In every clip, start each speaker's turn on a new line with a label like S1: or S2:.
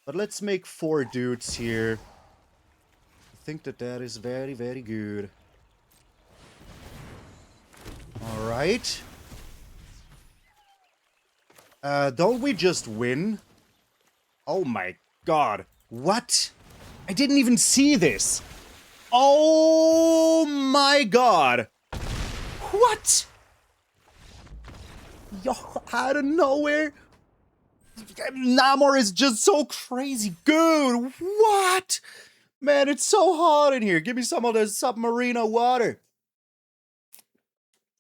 S1: But let's make 4 dudes here. I think that is very, very good. Alright. Don't we just win? Oh my god. What? I didn't even see this. Oh my god. What? Yo, out of nowhere. Namor is just so crazy good. What? Man, it's so hot in here. Give me some of the Sub-Mariner water.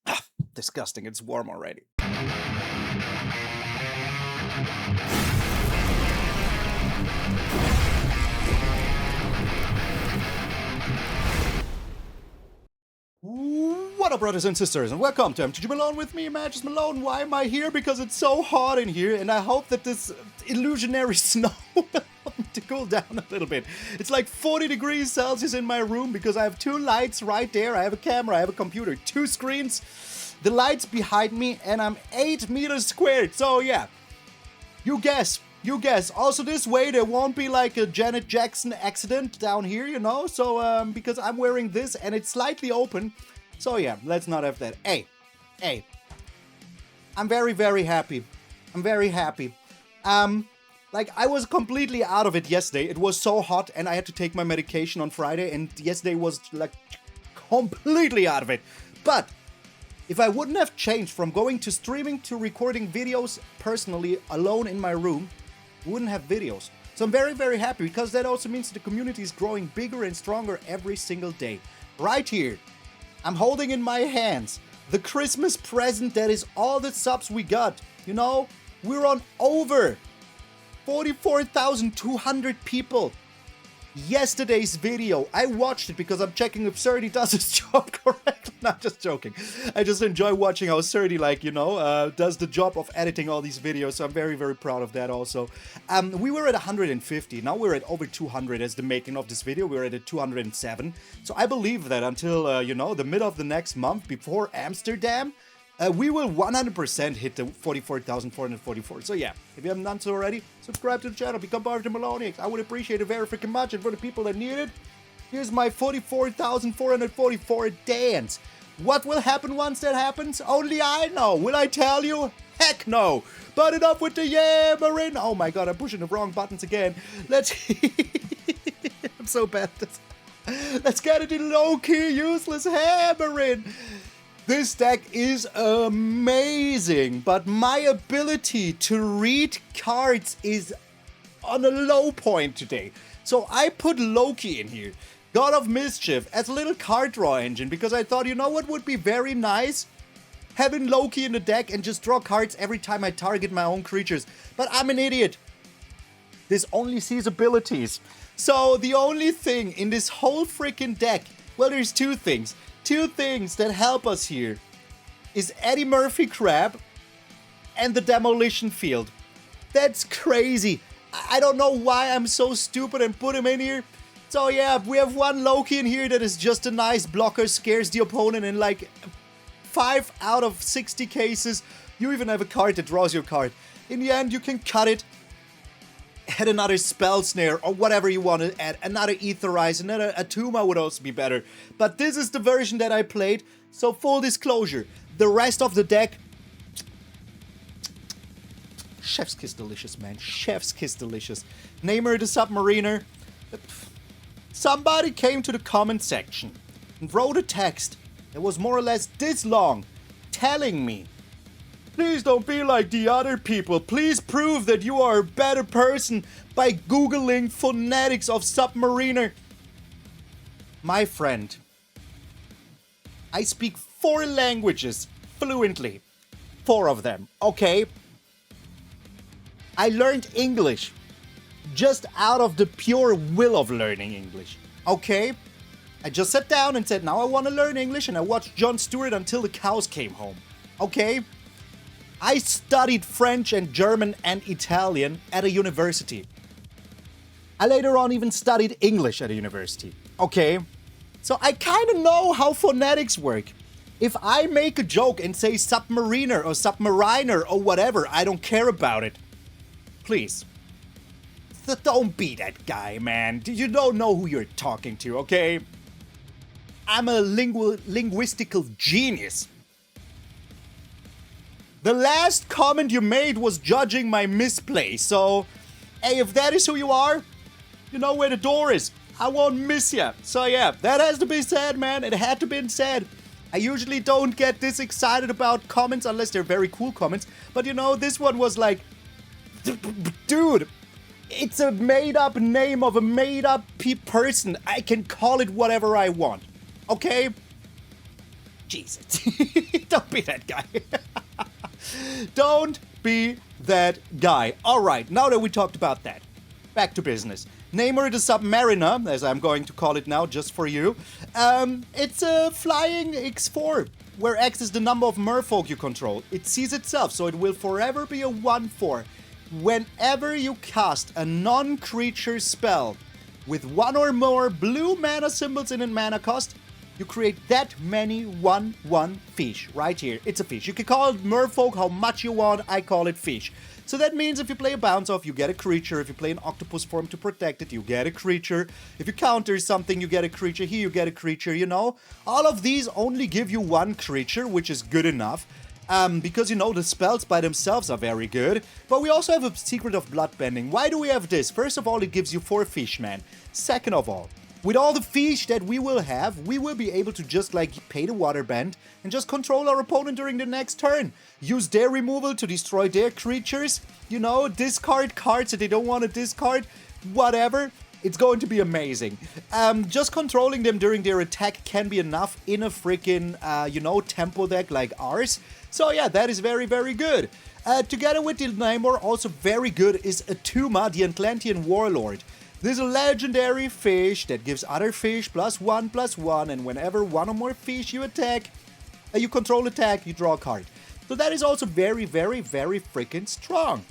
S1: Ah, disgusting. It's warm already. What up, brothers and sisters, and welcome to MTG Malone with me, MTG Malone. Why am I here? Because it's so hot in here, and I hope that this illusionary snow will help me to cool down a little bit. It's like 40 degrees Celsius in my room because I have 2 lights right there. I have a camera, I have a computer, 2 screens, the lights behind me, and I'm 8 meters squared. So yeah, you guess. You guess. Also, this way there won't be like a Janet Jackson accident down here, you know? So, because I'm wearing this and it's slightly open. So yeah, let's not have that. Hey. I'm very, very happy. I'm very happy. Like, I was completely out of it yesterday. It was so hot and I had to take my medication on Friday. And yesterday was like completely out of it. But if I wouldn't have changed from going to streaming to recording videos personally alone in my room, wouldn't have videos. So I'm very, very happy because that also means the community is growing bigger and stronger every single day. Right here, I'm holding in my hands the Christmas present that is all the subs we got. You know, we're on over 44,200 people. Yesterday's video, I watched it because I'm checking if Serdi does his job correctly. Not just joking. I just enjoy watching how Serdi, like, you know, does the job of editing all these videos. So I'm very, very proud of that also. We were at 150. Now we're at over 200 as the making of this video. We're at 207. So I believe that until, you know, the middle of the next month before Amsterdam, we will 100% hit the 44,444. So yeah, if you haven't done so already, subscribe to the channel, become part of the Malonics. I would appreciate it very freaking much. And for the people that need it, here's my 44,444 dance. What will happen once that happens? Only I know. Will I tell you? Heck no. But enough with the yammering. Oh my god, I'm pushing the wrong buttons again. Let's... I'm so bad at this. Let's get it in low-key useless hammering. This deck is amazing, but my ability to read cards is on a low point today. So I put Loki in here, God of Mischief, as a little card draw engine, because I thought, you know what would be very nice? Having Loki in the deck and just draw cards every time I target my own creatures. But I'm an idiot. This only sees abilities. So the only thing in this whole freaking deck, well, there's 2 things. 2 things that help us here is Eddymurk Crab and the Demolition Field. That's crazy. I don't know why I'm so stupid and put him in here. So yeah, we have one Loki in here that is just a nice blocker, scares the opponent in like 5 out of 60 cases. You even have a card that draws your card. In the end, you can cut it, add another Spell Snare or whatever you want to add, another Aetherize, another Attuma would also be better. But this is the version that I played, so full disclosure, the rest of the deck, chef's kiss delicious, man, chef's kiss delicious. Namor the Sub-Mariner. Somebody came to the comment section and wrote a text that was more or less this long, telling me, please don't be like the other people. Please prove that you are a better person by Googling phonetics of Sub-Mariner. My friend, I speak 4 languages fluently. 4 of them, okay? I learned English just out of the pure will of learning English, okay? I just sat down and said, now I want to learn English, and I watched Jon Stewart until the cows came home, okay? I studied French and German and Italian at a university. I later on even studied English at a university. Okay? So I kind of know how phonetics work. If I make a joke and say Submariner or Submariner or whatever, I don't care about it. Please. Don't be that guy, man. You don't know who you're talking to, okay? I'm a linguistical genius. The last comment you made was judging my misplay, so hey, if that is who you are, you know where the door is. I won't miss ya. So yeah, that has to be said, man. It had to be said. I usually don't get this excited about comments unless they're very cool comments, but you know, this one was like, dude, it's a made-up name of a made-up person. I can call it whatever I want, okay? Jesus. Don't be that guy. Don't be that guy. Alright, now that we talked about that, back to business. Namor the Sub-Mariner, as I'm going to call it now just for you. It's a flying X4, where X is the number of merfolk you control. It sees itself, so it will forever be a 1/4. Whenever you cast a non-creature spell with one or more blue mana symbols in a mana cost, you create that many 1/1 fish right here. It's a fish. You can call it merfolk how much you want. I call it fish. So that means if you play a bounce off, you get a creature. If you play an Octopus Form to protect it, you get a creature. If you counter something, you get a creature. Here you get a creature, you know. All of these only give you one creature, which is good enough. Because, you know, the spells by themselves are very good. But we also have a Secret of Bloodbending. Why do we have this? First of all, it gives you 4 fish, man. Second of all, with all the fish that we will have, we will be able to just, like, pay the waterbend and just control our opponent during the next turn. Use their removal to destroy their creatures. You know, discard cards that they don't want to discard. Whatever. It's going to be amazing. Just controlling them during their attack can be enough in a freaking, you know, tempo deck like ours. So yeah, that is very, very good. Together with the Namor, also very good is Attuma, the Atlantean Warlord. This is a legendary fish that gives other fish +1/+1, and whenever one or more fish you attack, you control attack, you draw a card. So that is also very, very, very freaking strong.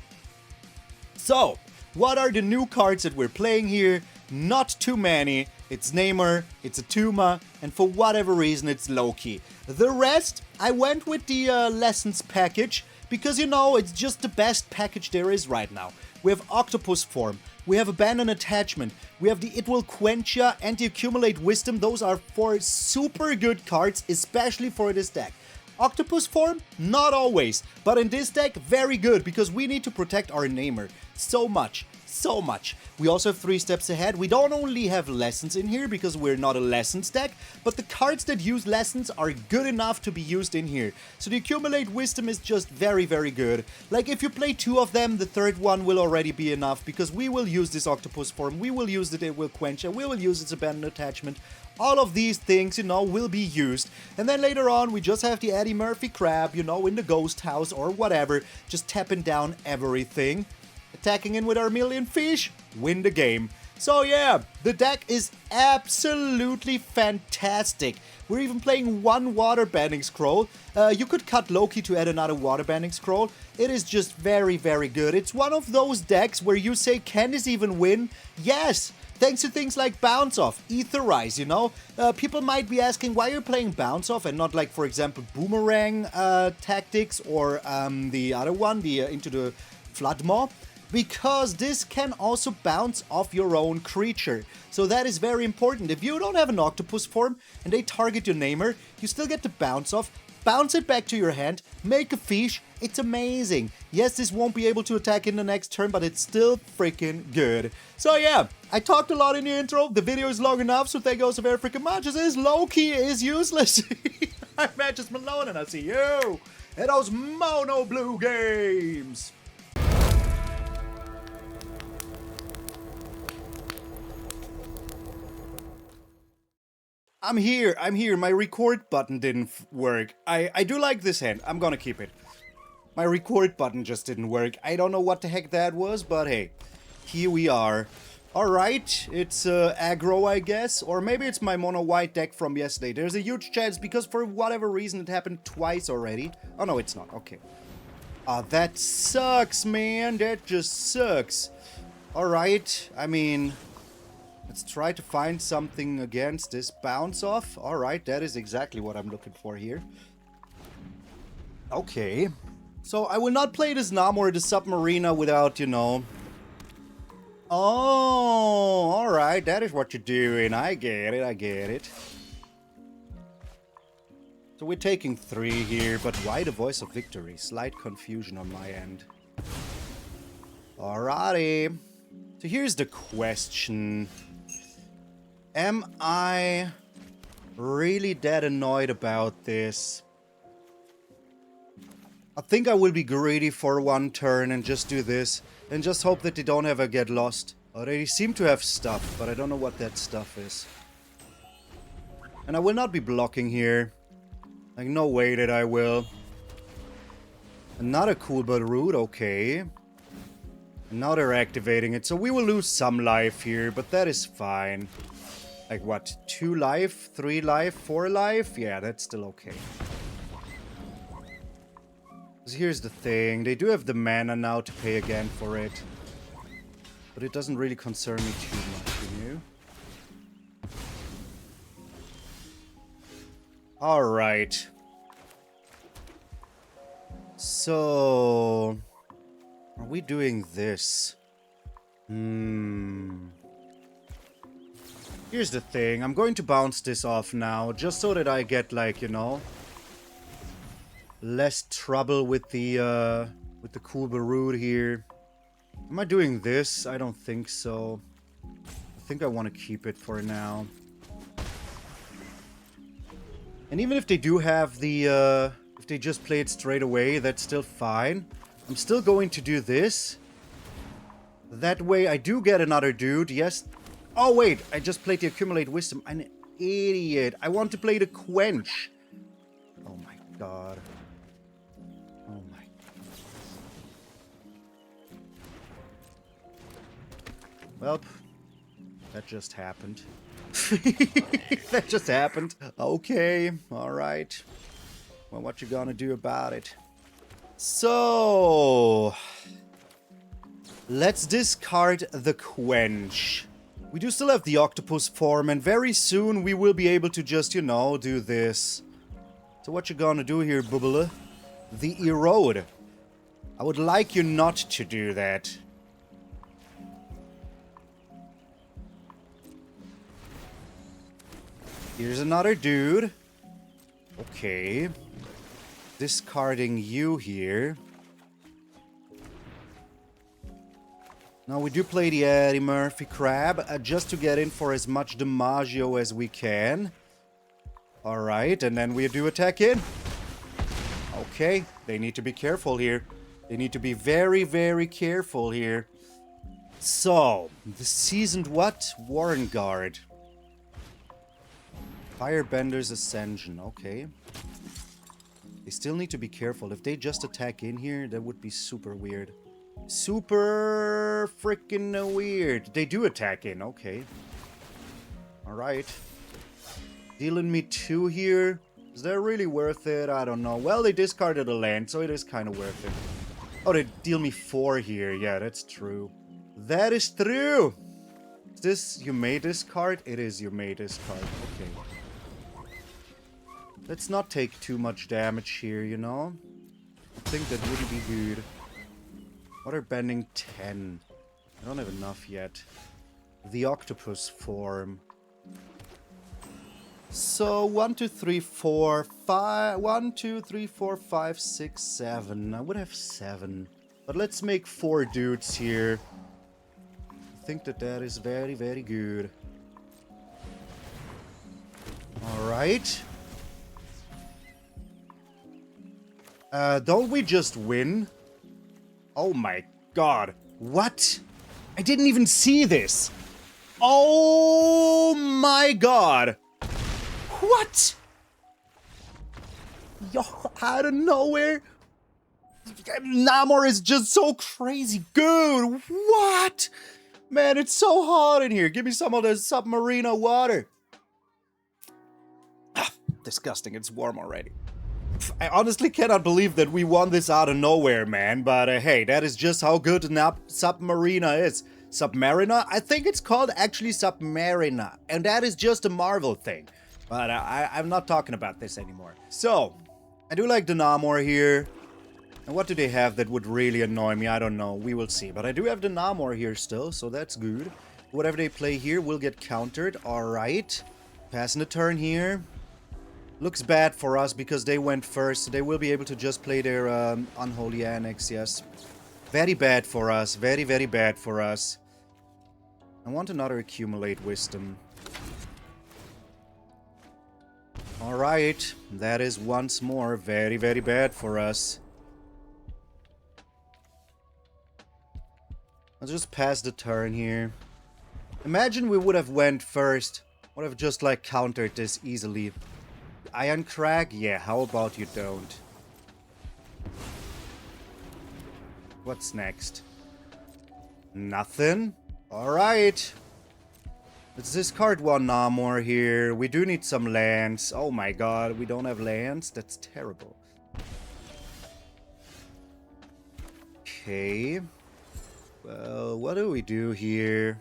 S1: So, what are the new cards that we're playing here? Not too many. It's Namor, it's Attuma, and for whatever reason it's Loki. The rest, I went with the Lessons package, because you know, it's just the best package there is right now. We have Octopus Form, we have Abandon Attachment, we have the It'll Quench Ya and the Accumulate Wisdom. Those are 4 super good cards, especially for this deck. Octopus Form, not always, but in this deck, very good, because we need to protect our Namor so much. So much. We also have 3 steps ahead. We don't only have lessons in here because we're not a lessons deck, but the cards that use lessons are good enough to be used in here. So the Accumulate Wisdom is just very, very good. Like if you play 2 of them, the third one will already be enough because we will use this Octopus Form, we will use It Will Quench Ya, we will use its Abandoned Attachment. All of these things, you know, will be used. And then later on, we just have the Eddymurk Crab, you know, in the ghost house or whatever, just tapping down everything. Attacking in with our million fish, win the game. So yeah, the deck is absolutely fantastic. We're even playing 1 Waterbending Scroll. You could cut Loki to add another Waterbending Scroll. It is just very, very good. It's one of those decks where you say, can this even win? Yes! Thanks to things like Bounce Off, Aetherize, you know? People might be asking why you're playing Bounce Off and not like, for example, Boomerang Tactics or the other one, the Into the Flood Maw. Because this can also bounce off your own creature. So that is very important. If you don't have an Octopus Form and they target your Namor, you still get to bounce off, bounce it back to your hand, make a fish. It's amazing. Yes, this won't be able to attack in the next turn, but it's still freaking good. So yeah, I talked a lot in the intro. The video is long enough, so thank you all so very freaking much. This is Loki is useless. I'm MtG Malone, and I'll see you in those mono blue games. I'm here. My record button didn't work. I do like this hand. I'm gonna keep it. My record button just didn't work. I don't know what the heck that was, but hey, here we are. Alright, it's aggro, I guess. Or maybe it's my mono white deck from yesterday. There's a huge chance because for whatever reason it happened twice already. Oh no, it's not. Okay. That sucks, man. That just sucks. Alright, I mean... let's try to find something against this bounce off. Alright, that is exactly what I'm looking for here. Okay. So I will not play this Namor the Sub-Mariner without, you know... Oh, alright, that is what you're doing. I get it, I get it. So we're taking 3 here, but why the voice of victory? Slight confusion on my end. Alrighty. So here's the question. Am I really that annoyed about this? I think I will be greedy for 1 turn and just do this. And just hope that they don't ever get lost. Oh, they seem to have stuff, but I don't know what that stuff is. And I will not be blocking here. Like, no way that I will. Another cool but rude, okay. And now they're activating it, so we will lose some life here, but that is fine. Like, what? 2 life? 3 life? 4 life? Yeah, that's still okay. Here's the thing, they do have the mana now to pay again for it. But it doesn't really concern me too much, you know? Alright. So... are we doing this? Here's the thing, I'm going to bounce this off now, just so that I get, like, you know... less trouble with the cool Barood here. Am I doing this? I don't think so. I think I want to keep it for now. And even if they do have the, if they just play it straight away, that's still fine. I'm still going to do this. That way I do get another dude, yes. Oh wait, I just played the Accumulate Wisdom. I'm an idiot. I want to play the Quench. Oh my god. Oh my. Well, that just happened. That just happened. Okay, alright. Well, what you gonna do about it? So... let's discard the Quench. We do still have the Octopus Form, and very soon we will be able to just, you know, do this. So what you gonna do here, Bubble? The Erode. I would like you not to do that. Here's another dude. Okay. Discarding you here. Now we do play the Eddymurk Crab just to get in for as much DiMaggio as we can. Alright, and then we do attack in. Okay, they need to be careful here. They need to be very, very careful here. So, the seasoned what? Warren Guard. Firebender's Ascension, okay. They still need to be careful. If they just attack in here, that would be super weird. Super freaking weird. They do attack in, okay. Alright. Dealing me 2 here. Is that really worth it? I don't know. Well, they discarded a land, so it is kind of worth it. Oh, they deal me 4 here. Yeah, that's true. That is true! Is this you may discard? It is you may discard. Okay. Let's not take too much damage here, you know? I think that would be good. Waterbending 10. I don't have enough yet. The Octopus Form. So 1, 2, 3, 4, 5. 1, 2, 3, 4, 5, 6, 7. I would have 7. But let's make 4 dudes here. I think that that is very, very good. Alright. Don't we just win? Oh my god. What? I didn't even see this. Oh my god. What? Yo, out of nowhere? Namor is just so crazy good. What? Man, it's so hot in here. Give me some of the Sub-Mariner water. Ah, disgusting. It's warm already. I honestly cannot believe that we won this out of nowhere, man. But hey, that is just how good Sub-Mariner is. Sub-Mariner? I think it's called actually Sub-Mariner. And that is just a Marvel thing. But I'm not talking about this anymore. So, I do like the Namor here. And what do they have that would really annoy me? I don't know. We will see. But I do have the Namor here still, so that's good. Whatever they play here will get countered. Alright. Passing the turn here. Looks bad for us because they went first. So they will be able to just play their Unholy Annex, yes. Very bad for us. Very, very bad for us. I want another Accumulate Wisdom. Alright. That is once more very, very bad for us. I'll just pass the turn here. Imagine we would have went first. Would have just like countered this easily. Iron Crag? Yeah, how about you don't? What's next? Nothing? Alright. Let's discard one Namor here. We do need some lands. Oh my god, we don't have lands? That's terrible. Okay. Well, what do we do here?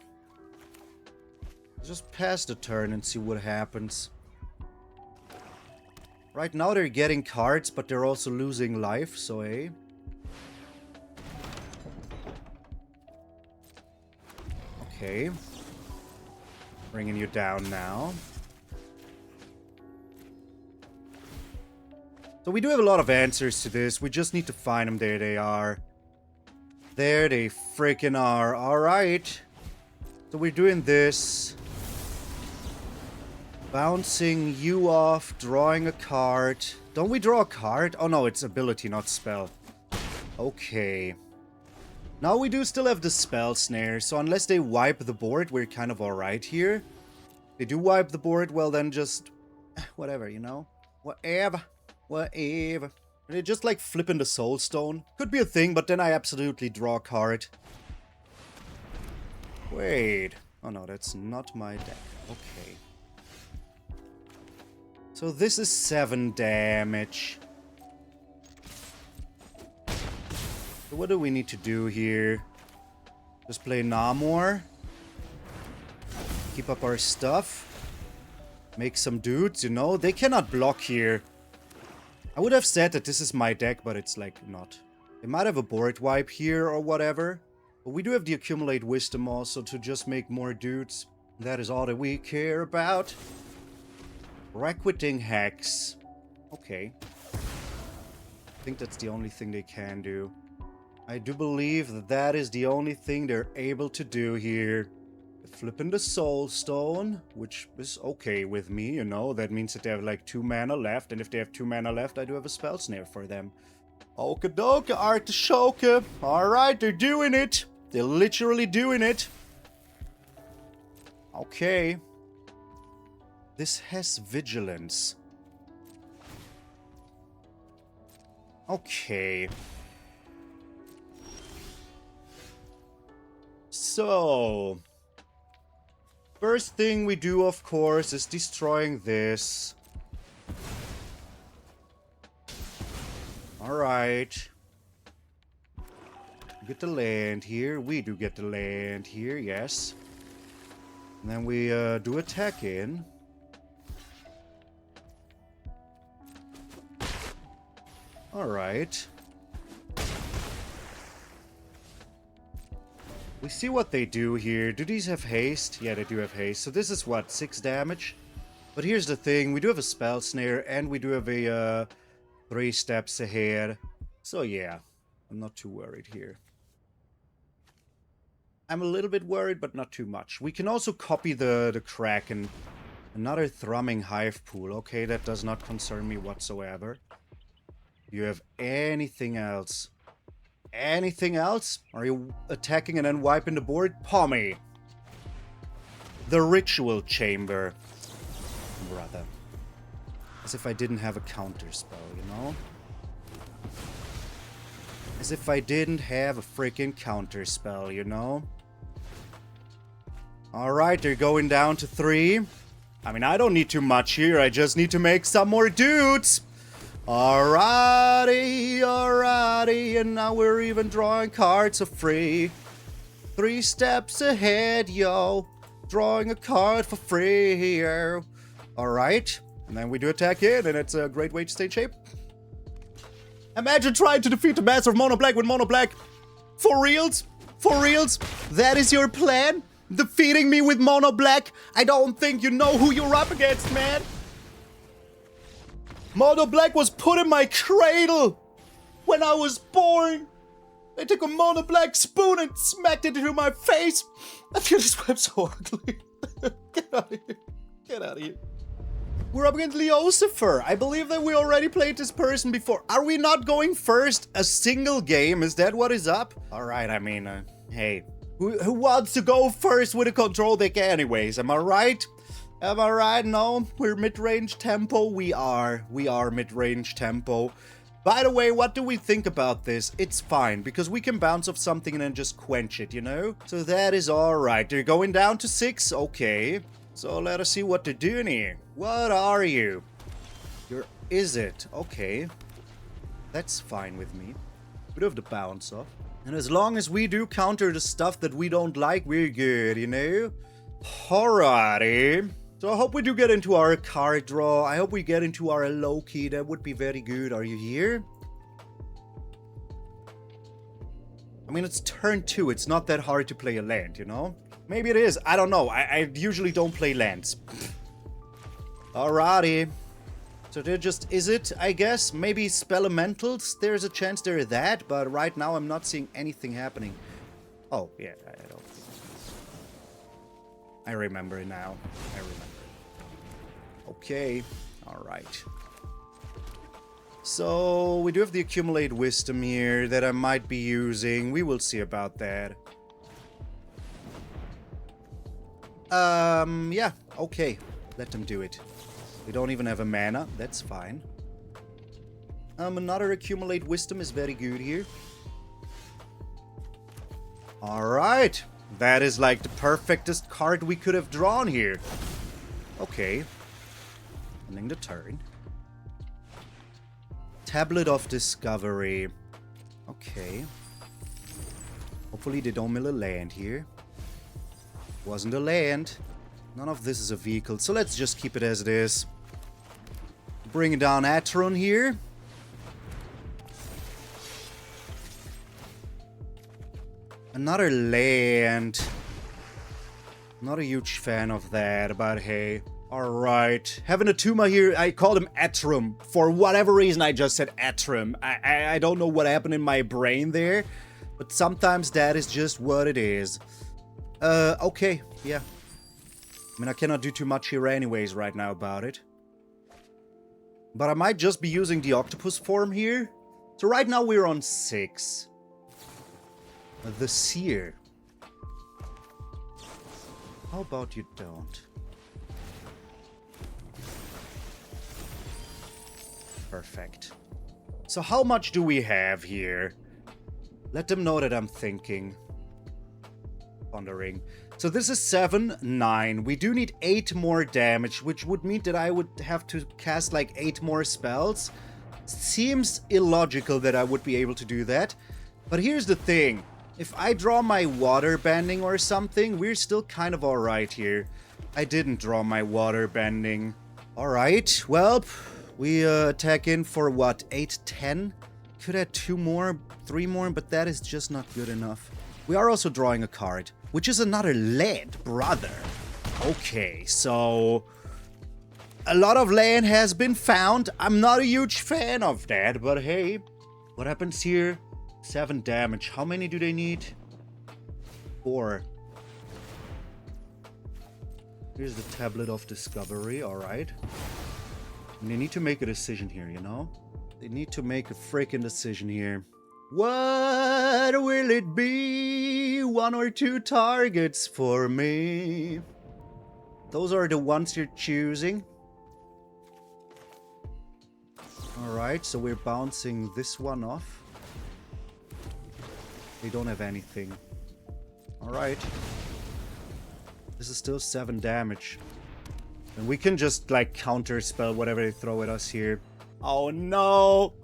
S1: Just pass the turn and see what happens. Right now they're getting cards, but they're also losing life, so hey. Okay. Bringing you down now. So we do have a lot of answers to this. We just need to find them. There they are. There they freaking are. Alright. So we're doing this. Bouncing you off, drawing a card. Don't we draw a card? Oh no, it's ability, not spell. Okay. Now we do still have the Spell Snare, so unless they wipe the board, we're kind of alright here. If they do wipe the board, well then just... whatever, you know? Whatever. Whatever. They just like flipping the Soul Stone. Could be a thing, but then I absolutely draw a card. Wait. Oh no, that's not my deck. Okay. So this is 7 damage. So what do we need to do here? Just play Namor. Keep up our stuff. Make some dudes, you know? They cannot block here. I would have said that this is my deck, but it's like not. They might have a board wipe here or whatever. But we do have the Accumulate Wisdom also to just make more dudes. That is all that we care about. Requiting Hex. Okay. I think that's the only thing they can do. I do believe that that is the only thing they're able to do here. Flipping the Soul Stone, which is okay with me, you know. That means that they have like 2 mana left, and if they have 2 mana left, I do have a Spell Snare for them. Okadoka, Artishoka. Alright, they're doing it. They're literally doing it. Okay. This has Vigilance. Okay. So... first thing we do, of course, is destroying this. Alright. Get the land here. We do get the land here, yes. And then we do attack in. Alright. We see what they do here. Do these have haste? Yeah, they do have haste. So this is what, 6 damage? But here's the thing. We do have a Spell Snare, and we do have a 3 steps ahead. So yeah, I'm not too worried here. I'm a little bit worried, but not too much. We can also copy the Kraken. Another Thrumming Hive Pool. Okay, that does not concern me whatsoever. Do you have anything else? Anything else? Are you attacking and then wiping the board? Pommy. The Ritual Chamber. Brother. As if I didn't have a counter spell, you know? As if I didn't have a freaking counter spell, you know? Alright, they're going down to 3. I mean, I don't need too much here. I just need to make some more dudes. Alrighty, alrighty, and now we're even drawing cards for free. 3 steps ahead, yo. Drawing a card for free here. Alright, and then we do attack in, and it's a great way to stay in shape. Imagine trying to defeat the master of Mono Black with Mono Black. For reals? For reals? That is your plan? Defeating me with Mono Black? I don't think you know who you're up against, man. Mono Black was put in my cradle when I was born. They took a Mono Black spoon and smacked it into my face. I feel this web so ugly. Get out of here. Get out of here. We're up against Lucifer. I believe that we already played this person before. Are we not going first a single game? Is that what is up? Alright, I mean, hey. Who wants to go first with a control deck anyways? Am I right? Am I right? No? We're mid-range tempo? We are mid-range tempo. By the way, what do we think about this? It's fine, because we can bounce off something and then just quench it, you know? So that is alright. They're going down to 6? Okay. So let us see what they're doing here. What are you? You're... Is it? Okay. That's fine with me. Bit of the bounce off. And as long as we do counter the stuff that we don't like, we're good, you know? Alrighty. So I hope we do get into our card draw. I hope we get into our Loki. That would be very good. Are you here? I mean, it's turn 2. It's not that hard to play a land, you know? Maybe it is. I don't know. I usually don't play lands. Alrighty. So there just is it, I guess. Maybe Spelementals. There's a chance there is that. But right now I'm not seeing anything happening. Oh, yeah. I remember it now. I remember. Okay. Alright. So we do have the Accumulate Wisdom here that I might be using. We will see about that. Yeah. Okay. Let them do it. We don't even have a mana. That's fine. Another Accumulate Wisdom is very good here. Alright. That is like the perfectest card we could have drawn here. Okay. Ending the turn. Tablet of Discovery. Okay. Hopefully they don't mill a land here. Wasn't a land. None of this is a vehicle, so let's just keep it as it is. Bring down Atron here. Another land. Not a huge fan of that, but hey. Alright. Having Attuma here, I called him Atrum. For whatever reason, I just said Atrum. I don't know what happened in my brain there. But sometimes that is just what it is. Okay. Yeah. I mean, I cannot do too much here anyways right now about it. But I might just be using the Octopus Form here. So right now we're on 6. The Seer. How about you don't? Perfect. So how much do we have here? Let them know that I'm thinking. Pondering. So this is 7, 9. We do need 8 more damage, which would mean that I would have to cast like 8 more spells. Seems illogical that I would be able to do that. But here's the thing. If I draw my Waterbending or something, we're still kind of alright here. I didn't draw my Waterbending. Alright, well, we attack in for what, 8, 10? Could add 2 more, 3 more, but that is just not good enough. We are also drawing a card, which is another land, brother. Okay, so a lot of land has been found. I'm not a huge fan of that, but hey, what happens here? 7 damage. How many do they need? 4. Here's the Tablet of Discovery, alright. And they need to make a decision here, you know? They need to make a freaking decision here. What will it be? 1 or 2 targets for me. Those are the ones you're choosing. Alright, so we're bouncing this one off. They don't have anything. Alright. This is still 7 damage. And we can just, like, counter spell whatever they throw at us here. Oh no!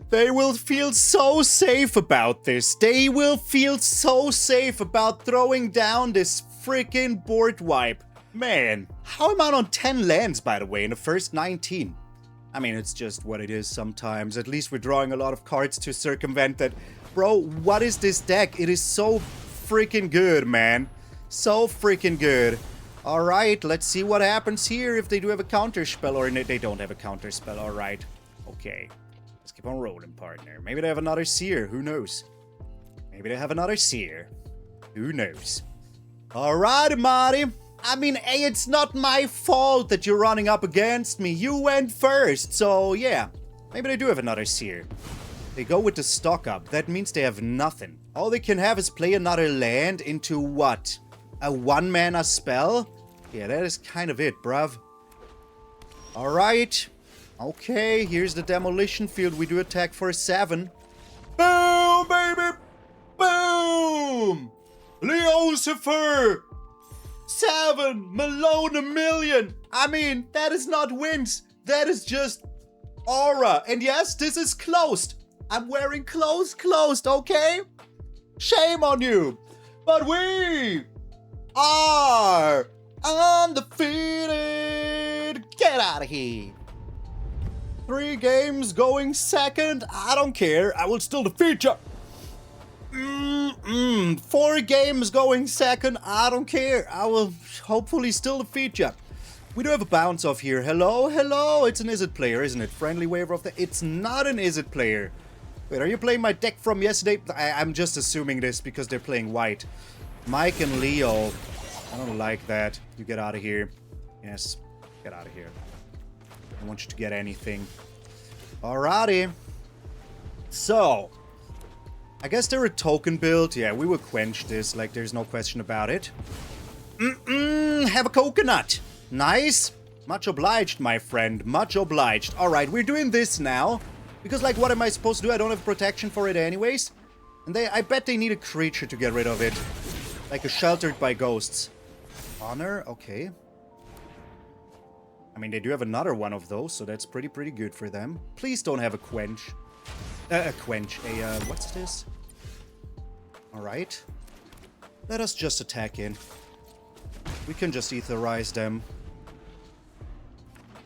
S1: They will feel so safe about this. They will feel so safe about throwing down this freaking board wipe. Man, how am I on 10 lands, by the way, in the first 19? I mean, it's just what it is sometimes. At least we're drawing a lot of cards to circumvent that. Bro, what is this deck? It is so freaking good, man. So freaking good. Alright, let's see what happens here if they do have a counter spell, or they don't have a counter spell. Alright. Okay. Let's keep on rolling, partner. Maybe they have another Seer. Who knows? Maybe they have another Seer. Who knows? Alright, Marty. I mean, hey, it's not my fault that you're running up against me. You went first, so yeah. Maybe they do have another Seer. They go with the stock up. That means they have nothing. All they can have is play another land into what? A 1-mana spell? Yeah, that is kind of it, bruv. Alright. Okay, here's the Demolition Field. We do attack for a 7. Boom, baby! Boom! Lucifer! 7! Malone 1,000,000! I mean, that is not wins. That is just aura. And yes, this is closed. I'm wearing closed, okay? Shame on you. But we are undefeated. Get out of here. 3 games going second. I don't care. I will still defeat you. 4 games going second. I don't care. I will hopefully still defeat you. We do have a bounce off here. Hello, hello. It's an Izzet player, isn't it? Friendly waiver of the... It's not an Izzet player. Wait, are you playing my deck from yesterday? I'm just assuming this because they're playing white. Mike and Leo. I don't like that. You get out of here. Yes, get out of here. I don't want you to get anything. Alrighty. So, I guess they're a token build. Yeah, we will quench this. Like, there's no question about it. Have a coconut. Nice. Much obliged, my friend. Much obliged. Alright, we're doing this now. Because, like, what am I supposed to do? I don't have protection for it anyways. And I bet they need a creature to get rid of it. Like a Sheltered by Ghosts. Honor? Okay. I mean, they do have another one of those, so that's pretty good for them. Please don't have a quench. What's this? Alright. Let us just attack in. We can just Aetherize them.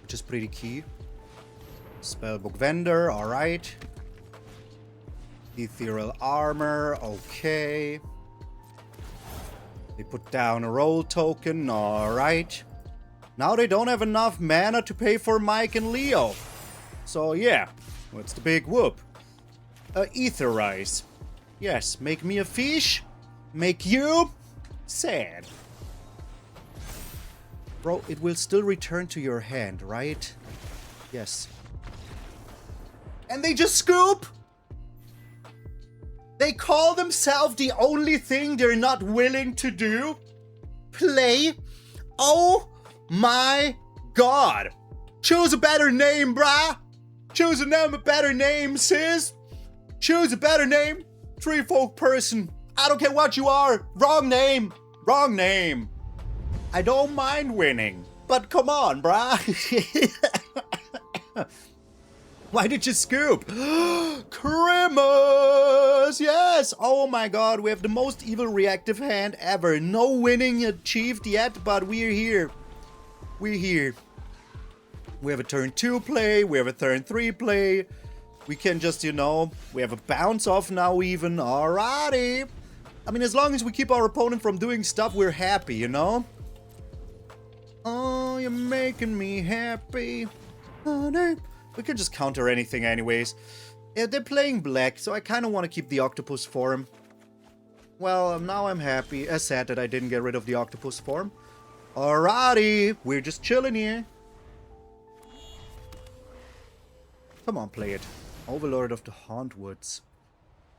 S1: Which is pretty key. Spellbook Vendor, alright. Ethereal Armor, okay. They put down a roll token, alright. Now they don't have enough mana to pay for Mike and Leo. So yeah, what's the big whoop? Aetherize. Yes, make me a fish. Make you sad. Bro, it will still return to your hand, right? Yes. And they just scoop? They call themselves the only thing they're not willing to do? Play? Oh my god. Choose a better name, brah. Choose a better name, sis. Choose a better name. Tree folk person. I don't care what you are. Wrong name. Wrong name. I don't mind winning. But come on, brah. Why did you scoop? Grimace! Yes! Oh my god, we have the most evil reactive hand ever. No winning achieved yet, but we're here. We're here. We have a turn 2 play, we have a turn 3 play. We can just, you know, we have a bounce off now even. Alrighty. I mean, as long as we keep our opponent from doing stuff, we're happy, you know? Oh, you're making me happy. Honey. We could just counter anything anyways. Yeah, they're playing black, so I kind of want to keep the Octopus Form. Well, now I'm happy. Sad that I didn't get rid of the Octopus Form. Alrighty, we're just chilling here. Come on, play it. Overlord of the Hauntwoods.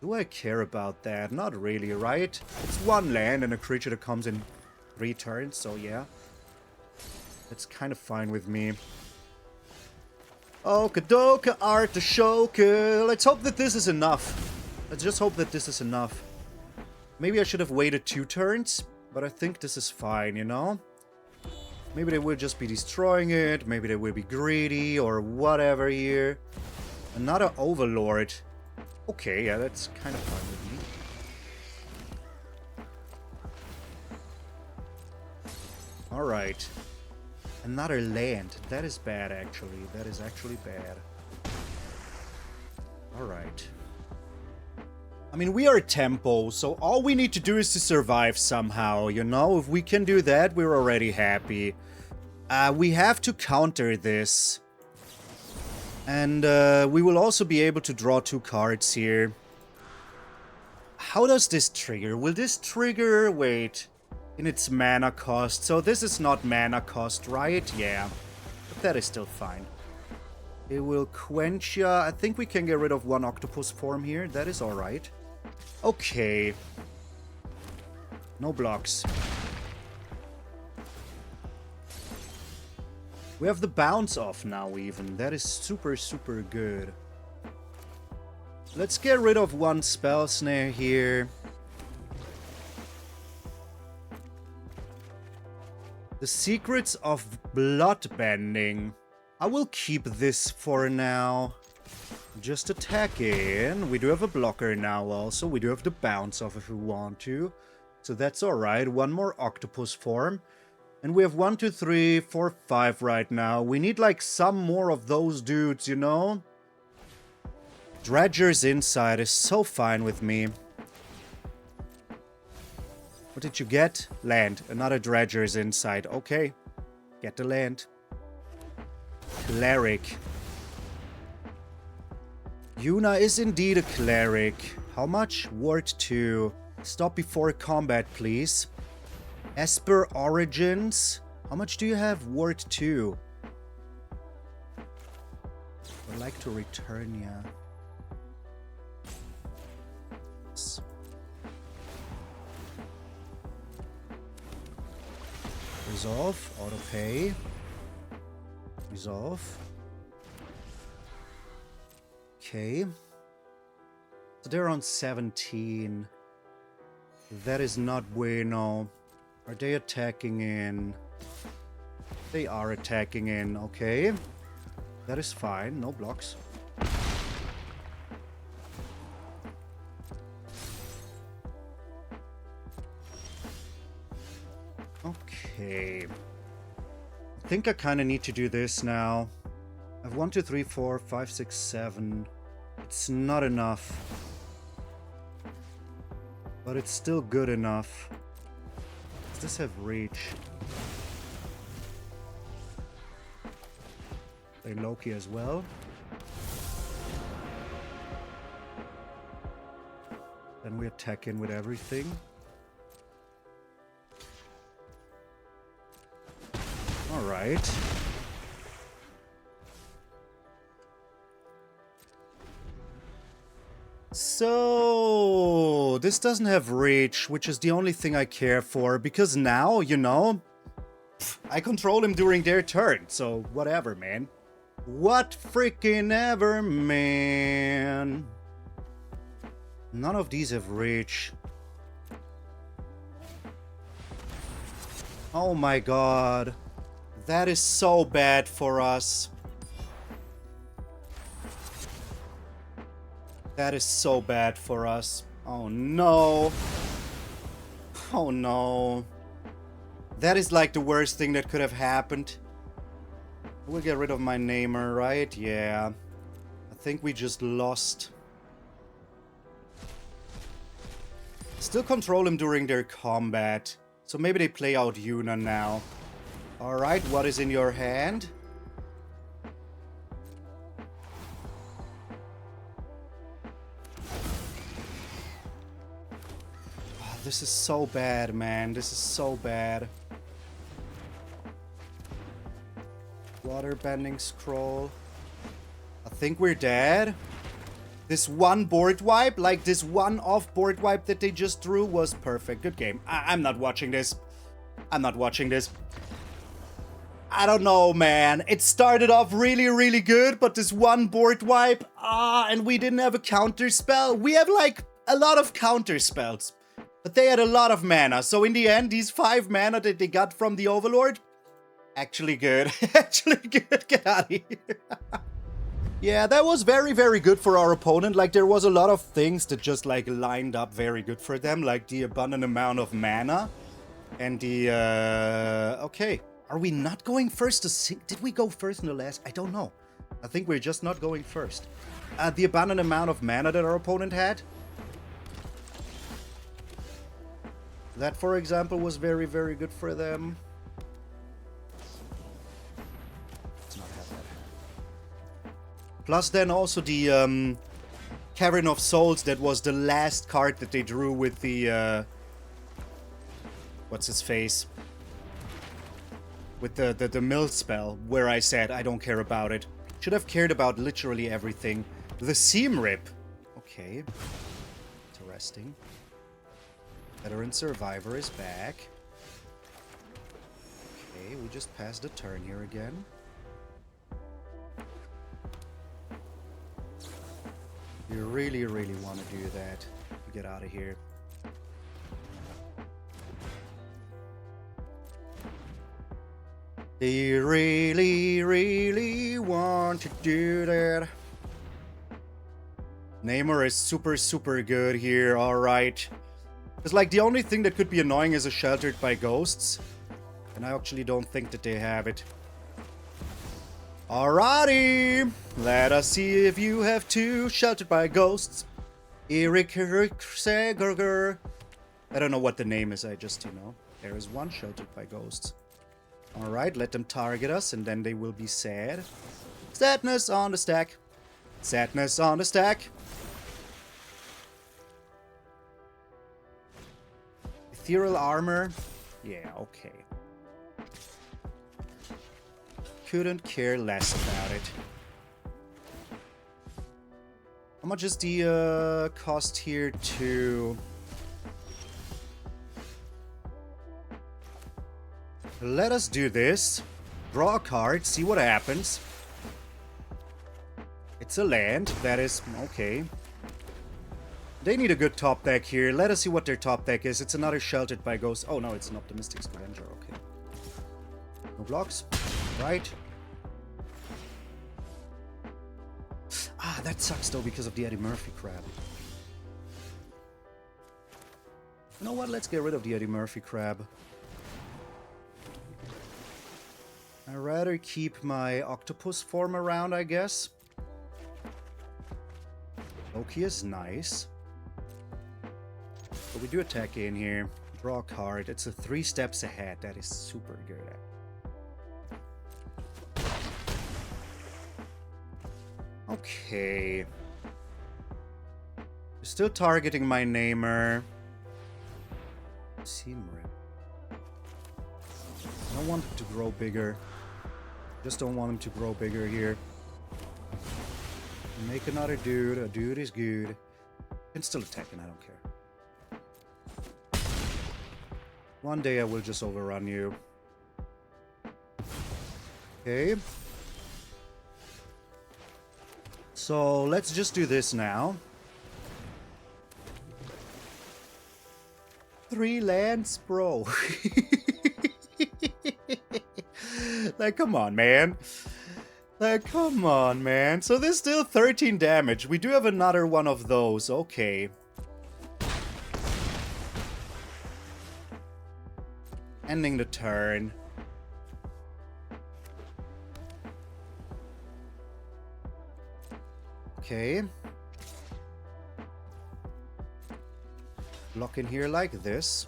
S1: Do I care about that? Not really, right? It's 1 land and a creature that comes in 3 turns, so yeah. That's kind of fine with me. Okadoka Artishoka. Let's hope that this is enough. Let's just hope that this is enough. Maybe I should have waited 2 turns, but I think this is fine, you know? Maybe they will just be destroying it, maybe they will be greedy or whatever here. Another Overlord. Okay, yeah, that's kind of fine with me. Alright. Another land. That is bad, actually. That is actually bad. Alright. I mean, we are tempo, so all we need to do is to survive somehow, you know? If we can do that, we're already happy. We have to counter this. And we will also be able to draw 2 cards here. How does this trigger? Will this trigger... Wait. In its mana cost. So this is not mana cost, right? Yeah. But that is still fine. It will quench ya. I think we can get rid of 1 Octopus Form here. That is alright. Okay. No blocks. We have the bounce off now even. That is super, super good. Let's get rid of 1 Spell Snare here. The Secrets of Bloodbending. I will keep this for now. Just attack in. We do have a blocker now also. We do have the bounce off if we want to. So that's alright. 1 more Octopus Form. And we have 1, 2, 3, 4, 5 right now. We need like some more of those dudes, you know? Dredger's Inside is so fine with me. What did you get? Land. Another Dredger's Inside. Okay. Get the land. Cleric. Yuna is indeed a cleric. How much? Ward 2. Stop before combat, please. Esper Origins. How much do you have? Ward 2. I'd like to return ya. Resolve. Auto pay. Resolve. Okay. So they're on 17. That is not bueno. Are they attacking in? They are attacking in. Okay. That is fine. No blocks. Okay. I think I kind of need to do this now. I have 1, 2, 3, 4, 5, 6, 7. It's not enough. But it's still good enough. Does this have reach? Play Loki as well. Then we attack in with everything. Alright. So, this doesn't have reach, which is the only thing I care for, because now, you know, I control him during their turn, so whatever, man. What freaking ever, man. None of these have reach. Oh my god. That is so bad for us. That is so bad for us. Oh no. Oh no. That is like the worst thing that could have happened. We'll get rid of my Namor, right? Yeah. I think we just lost. Still control him during their combat. So maybe they play out Yuna now. Alright, what is in your hand? Oh, this is so bad, man. This is so bad. Waterbending Scroll. I think we're dead. This one board wipe, like this one off board wipe that they just drew was perfect. Good game. I'm not watching this. I'm not watching this. I don't know, man. It started off really, really good, but this one board wipe, and we didn't have a counter spell. We have like a lot of counter spells, but they had a lot of mana. So in the end, these 5 mana that they got from the Overlord, actually good. Actually good. Get out of here. Yeah, that was very, very good for our opponent. Like, there was a lot of things that just, like, lined up very good for them. Like, the abundant amount of mana. And the, okay. Are we not going first to sing? Did we go first in the last? I don't know. I think we're just not going first. The abundant amount of mana that our opponent had. That, for example, was very, very good for them. Let's not have that. Plus then also the Cavern of Souls, that was the last card that they drew with the... what's his face? With the mill spell, where I said I don't care about it. Should have cared about literally everything. The Seam Rip. Okay. Interesting. Veteran Survivor is back. Okay, we just passed the turn here again. You really, really want to do that. Get out of here. They really, really want to do that. Namor is super, super good here, alright. It's like the only thing that could be annoying is a Sheltered by Ghosts. And I actually don't think that they have it. Alrighty! Let us see if you have two Sheltered by Ghosts. Eric Segerger. I don't know what the name is, I just, you know. There is one Sheltered by Ghosts. Alright, let them target us and then they will be sad. Sadness on the stack. Sadness on the stack. Ethereal armor. Yeah, okay. Couldn't care less about it. How much is the cost here to... Let us do this. Draw a card, see what happens. It's a land, that is... okay. They need a good top deck here. Let us see what their top deck is. It's another Sheltered by Ghosts. Oh no, it's an Optimistic Scavenger, okay. No blocks. Right. Ah, that sucks though because of the Eddymurk Crab. You know what? Let's get rid of the Eddymurk Crab. I'd rather keep my Octopus Form around, I guess. Loki is nice. But we do attack in here. Draw a card. It's a 3 steps ahead. That is super good. Okay. Still targeting my Namor. Seam Rip. I don't want him to grow bigger. Just don't want him to grow bigger here. Make another dude. A dude is good. Can still attack and I don't care. One day I will just overrun you. Okay. So let's just do this now. 3 lands, bro. Like, come on, man. Like, come on, man. So there's still 13 damage. We do have another one of those. Okay. Ending the turn. Okay. Lock in here like this.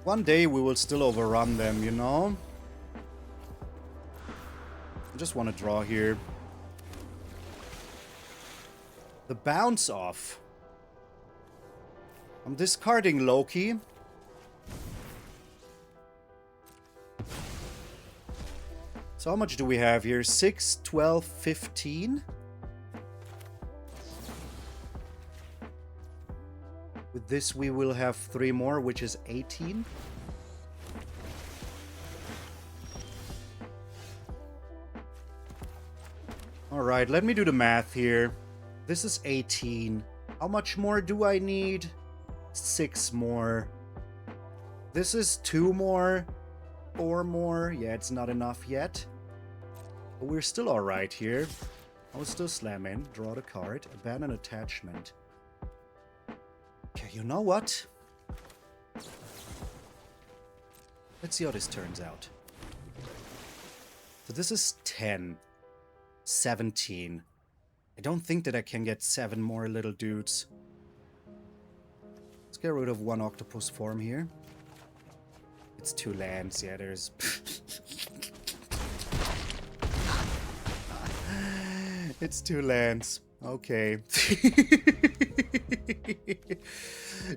S1: One day we will still overrun them, you know? I just want to draw here. The bounce off. I'm discarding Loki. So how much do we have here? 6, 12, 15? With this we will have 3 more, which is 18. Alright, let me do the math here. This is 18. How much more do I need? 6 more. This is 2 more. 4 more. Yeah, it's not enough yet. But we're still alright here. I will still slam in. Draw the card. Abandon attachment. Okay. You know what? Let's see how this turns out. So this is 10. 17. I don't think that I can get 7 more little dudes. Let's get rid of 1 Octopus Form here. It's 2 lands. Yeah, there's... It's 2 lands. Okay.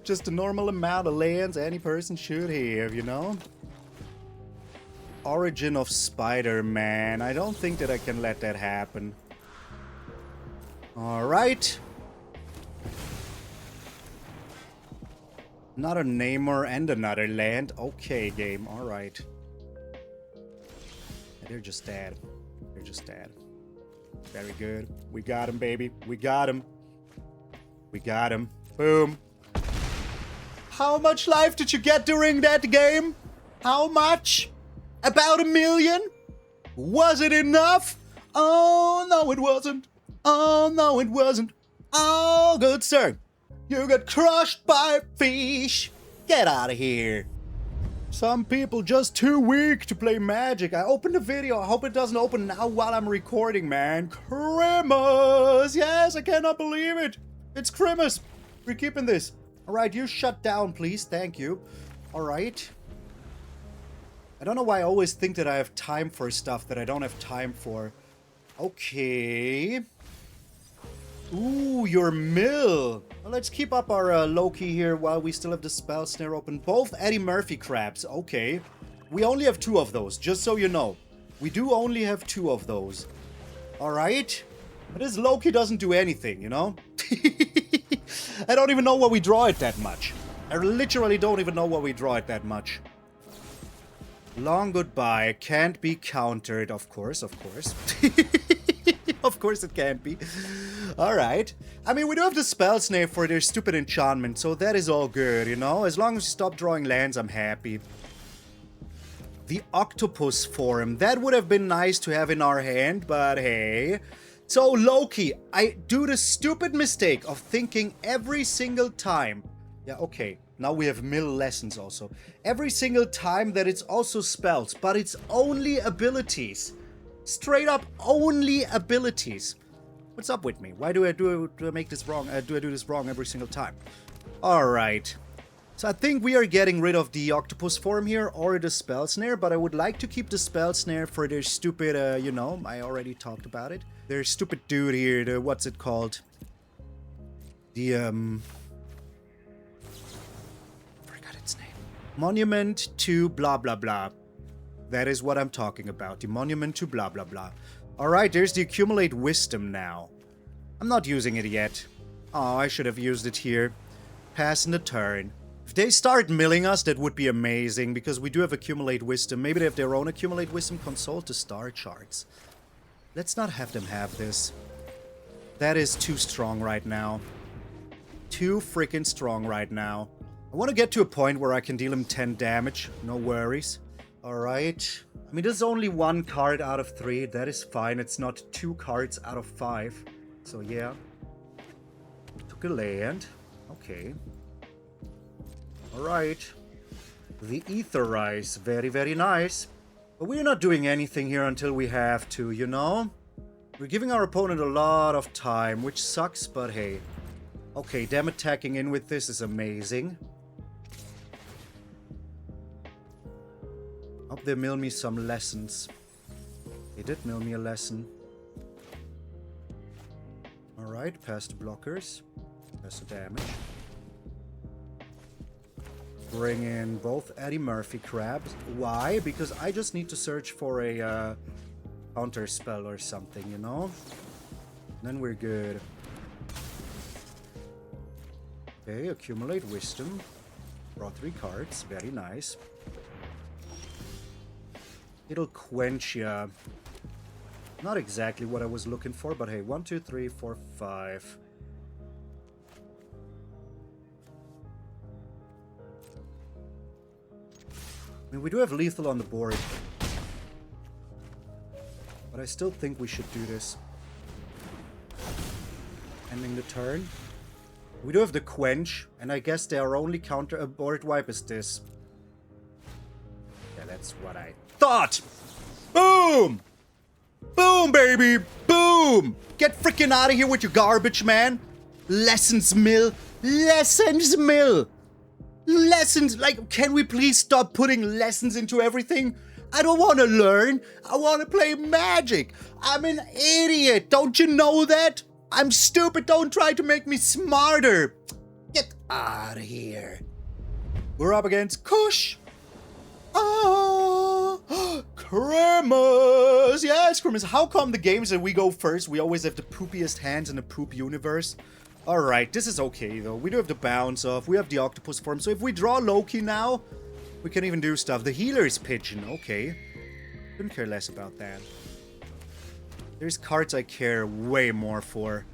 S1: Just a normal amount of lands any person should have, you know? Origin of Spider-Man. I don't think that I can let that happen. Alright. Another Namor and another land. Okay, game. Alright. They're just dead. They're just dead. Very good. We got him, baby. We got him. We got him. Boom. How much life did you get during that game? How much? About 1 million? Was it enough? Oh, no, it wasn't. Oh, no, it wasn't. Oh, good sir. You got crushed by fish. Get out of here. Some people just too weak to play Magic. I opened the video. I hope it doesn't open now while I'm recording, man. Christmas. Yes, I cannot believe it. It's Christmas. We're keeping this. All right, you shut down, please. Thank you. All right. I don't know why I always think that I have time for stuff that I don't have time for. Okay. Ooh, your mill. Well, let's keep up our Loki here while we still have the Spell Snare open. Both Eddymurk Crabs. Okay. We only have 2 of those, just so you know. We do only have 2 of those. Alright. But this Loki doesn't do anything, you know? I don't even know why we draw it that much. I literally don't even know why we draw it that much. Long goodbye. Can't be countered. Of course, of course. Of course it can't be. Alright. I mean, we do have the Spell Snare for their stupid enchantment, so that is all good, you know? As long as you stop drawing lands, I'm happy. The Octopus Form. That would have been nice to have in our hand, but hey. So, Loki, I do the stupid mistake of thinking every single time... Yeah, okay. Now we have mill lessons also. Every single time that it's also spells, but it's only abilities. Straight up only abilities. What's up with me? Why do I make this wrong? Do I do this wrong every single time? Alright. So I think we are getting rid of the Octopus Form here or the Spell Snare, but I would like to keep the Spell Snare for their stupid, you know, I already talked about it. Their stupid dude here, the, what's it called? The, Monument to blah blah blah. That is what I'm talking about. The monument to blah blah blah. Alright, there's the accumulate wisdom now. I'm not using it yet. Oh, I should have used it here. Passing the turn. If they start milling us, that would be amazing, because we do have accumulate wisdom. Maybe they have their own accumulate wisdom. Consult the star charts. Let's not have them have this. That is too strong right now. Too freaking strong right now. I want to get to a point where I can deal him 10 damage. No worries. Alright. I mean, there's only 1 card out of 3. That is fine. It's not 2 cards out of 5. So, yeah. Took a land. Okay. Alright. The Aetherize. Very, very nice. But we're not doing anything here until we have to, you know? We're giving our opponent a lot of time, which sucks, but hey. Okay, them attacking in with this is amazing. Hope they mill me some lessons. They did mill me a lesson. Alright, pass the blockers. Pass the damage. Bring in both Eddymurk Crabs. Why? Because I just need to search for a counter spell or something, you know? Then we're good. Okay, accumulate wisdom. Draw 3 cards. Very nice. It'll Quench Ya. Not exactly what I was looking for, but hey, 1, 2, 3, 4, 5. I mean, we do have lethal on the board. But I still think we should do this. Ending the turn. We do have the Quench, and I guess their only counter board wipe is this. Yeah, that's what I thought! Boom! Boom, baby! Boom! Get freaking out of here with your garbage, man! Lessons mill! Lessons mill! Lessons! Like, can we please stop putting lessons into everything? I don't want to learn. I want to play Magic. I'm an idiot. Don't you know that? I'm stupid. Don't try to make me smarter. Get out of here. We're up against Kush. Ah, Cremas. Yes, Cremas. How come the games that we go first, we always have the poopiest hands in the poop universe? Alright, this is okay though. We do have the bounce off. We have the Octopus Form. So if we draw Loki now, we can even do stuff. The healer is Pigeon. Okay. Couldn't care less about that. There's cards I care way more for.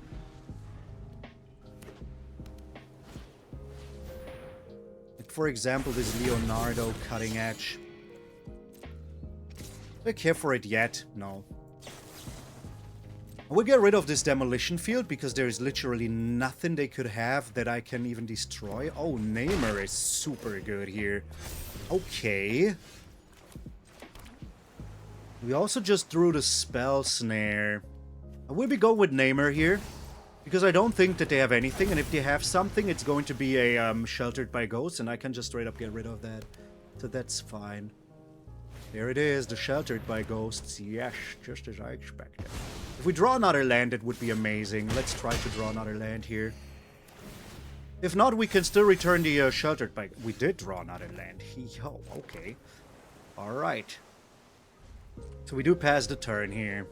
S1: Like, for example, this Leonardo Cutting Edge. Do I care for it yet? No. I will get rid of this Demolition Field because there is literally nothing they could have that I can even destroy. Oh, Namor is super good here. Okay. We also just threw the Spell Snare. I will be going with Namor here because I don't think that they have anything, and if they have something, it's going to be a Sheltered by Ghosts, and I can just straight up get rid of that. So that's fine. There it is, the Sheltered by Ghosts. Yes, just as I expected. If we draw another land, it would be amazing. Let's try to draw another land here. If not, we can still return the Sheltered by... We did draw another land. Yo, okay. Alright. So we do pass the turn here.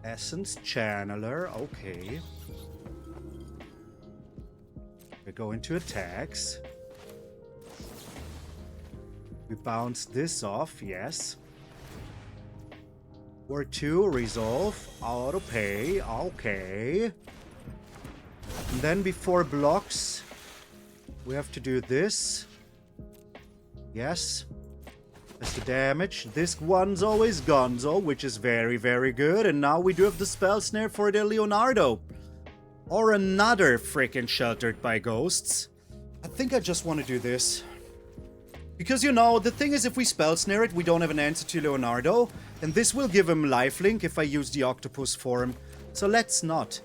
S1: Essence Channeler, okay. We go into attacks. We bounce this off, yes. Or 2, resolve, auto pay, okay. And then before blocks, we have to do this. Yes. That's the damage. This one's always Gonzo, which is very, very good. And now we do have the Spell Snare for the Leonardo. Or another freaking Sheltered by Ghosts. I think I just want to do this. Because, you know, the thing is, if we Spell Snare it, we don't have an answer to Leonardo. And this will give him lifelink if I use the Octopus Form. So let's not.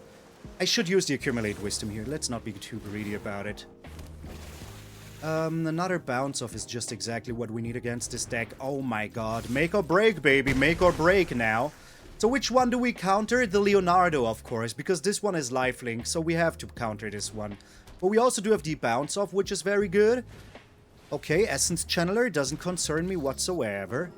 S1: I should use the Accumulate Wisdom here. Let's not be too greedy about it. Another bounce off is just exactly what we need against this deck. Oh my god. Make or break, baby. Make or break now. So which one do we counter? The Leonardo, of course, because this one is lifelink, so we have to counter this one. But we also do have the bounce off, which is very good. Okay, Essence Channeler doesn't concern me whatsoever.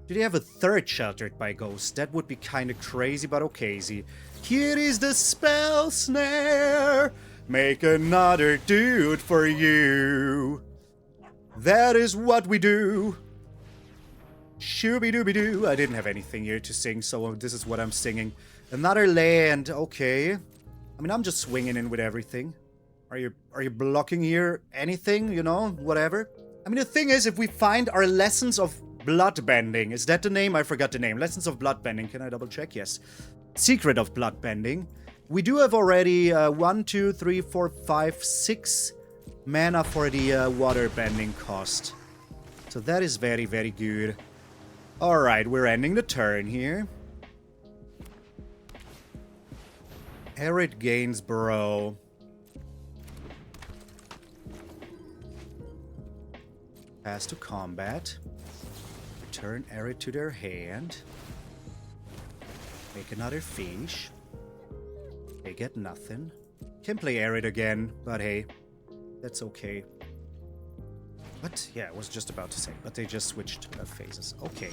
S1: Do they have a third Sheltered by Ghosts? That would be kind of crazy, but okay, easy. Here is the Spell Snare. Make another dude for you. That is what we do. Shooby-dooby-doo. I didn't have anything here to sing, so this is what I'm singing. Another land, okay. I mean, I'm just swinging in with everything. Are you blocking here anything, you know, whatever? I mean, the thing is, if we find our Lessons of Bloodbending, is that the name? I forgot the name. Lessons of Bloodbending. Can I double check? Yes. Secret of Bloodbending. We do have already 1, 2, 3, 4, 5, 6 mana for the Waterbending cost. So that is very, very good. Alright, we're ending the turn here. Arid Gainsborough. Pass to combat. Return Arid to their hand. Make another fish. They get nothing. Can play Arid again, but hey, that's okay. What? Yeah, I was just about to say, but they just switched phases. Okay.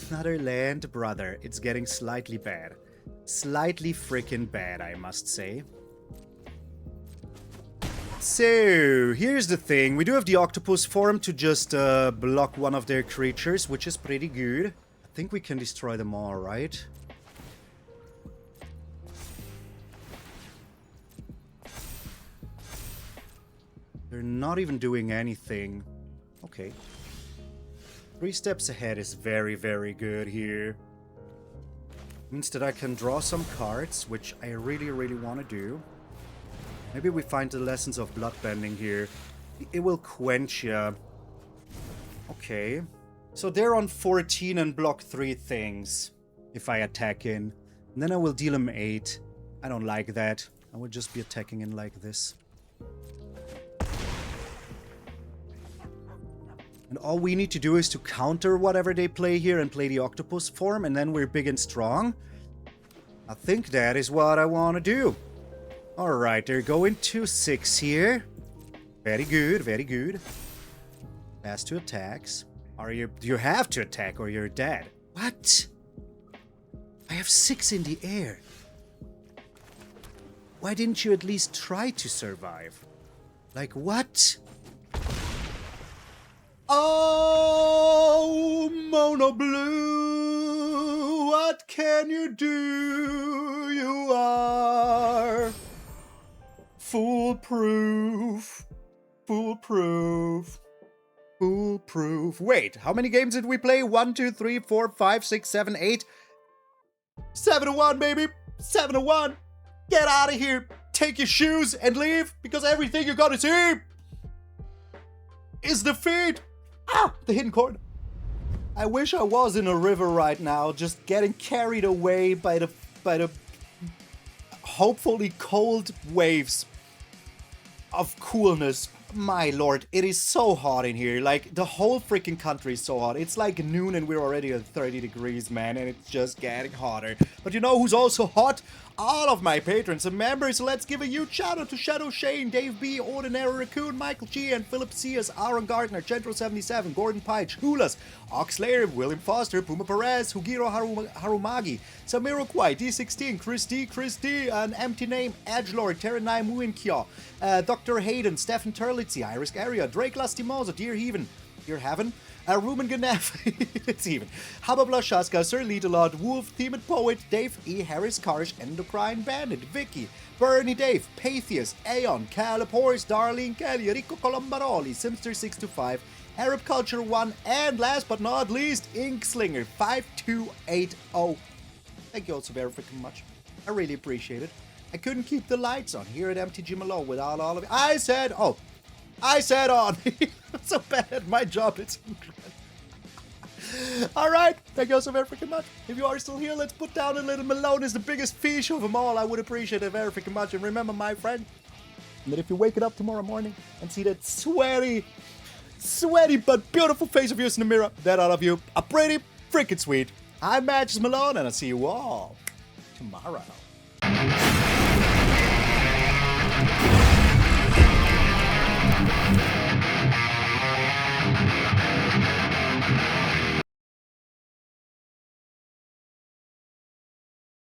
S1: Another land, brother. It's getting slightly bad. Slightly freaking bad, I must say. So, here's the thing. We do have the Octopus Form to just block one of their creatures, which is pretty good. I think we can destroy them all, right? They're not even doing anything. Okay. 3 steps ahead is very, very good here. Means that I can draw some cards, which I really, really want to do. Maybe we find the Lessons of Bloodbending here. It will quench ya. Okay. So they're on 14 and block 3 things if I attack in. And then I will deal them 8. I don't like that. I would just be attacking in like this. And all we need to do is to counter whatever they play here and play the Octopus Form, and then we're big and strong. I think that is what I want to do. Alright, they're going to 6 here. Very good, very good. Pass 2 attacks. You have to attack or you're dead. What? I have 6 in the air. Why didn't you at least try to survive? Like what? Oh, Mono Blue, what can you do? You are foolproof, foolproof, foolproof. Wait, how many games did we play? 1, 2, 3, 4, 5, 6, 7, 8. 7-1, baby. 7-1. Get out of here. Take your shoes and leave, because everything you're gonna see is defeat. Ah, the hidden corner. I wish I was in a river right now, just getting carried away by the hopefully cold waves of coolness. My lord, it is so hot in here. Like, the whole freaking country is so hot. It's like noon and we're already at 30 degrees, man, and it's just getting hotter. But you know who's also hot? All of my patrons and members. So let's give a huge shout out to Shadow Shane, Dave B, Ordinary Raccoon, Michael G, and Philip Cias, Aaron Gardner, Gentro77, Gordon Pike, Hulas, Oxlayer, William Foster, Puma Perez, Hugiro Harumagi, Samiro Kwai, D16, Chris D, an empty name, Edgelord, Terranai Muinkyo, Dr. Hayden, Stefan Turlitzi, Iris Area, Drake Lastimoso, Dear Heaven, Ruben Ganef, it's even. Hababla Shaska, Sir Lidalot, Wolf, Themed Poet, Dave E. Harris Karsh, Endocrine Bandit, Vicky, Bernie Dave, Patheus, Aeon, Caleb Horse, Darlene Kelly, Rico Colombaroli, Simster625, Arab Culture 1, and last but not least, Inkslinger 5280. Thank you all so very freaking much. I really appreciate it. I couldn't keep the lights on here at MTG Malone without all of it. I said on. I'm so bad at my job, it's incredible. Alright, thank you all so very freaking much. If you are still here, let's put down a little Malone is the biggest fish of them all. I would appreciate it very freaking much. And remember, my friend, that if you wake it up tomorrow morning and see that sweaty but beautiful face of yours in the mirror, that all of you are pretty freaking sweet. I'm MtgA Malone, and I'll see you all tomorrow.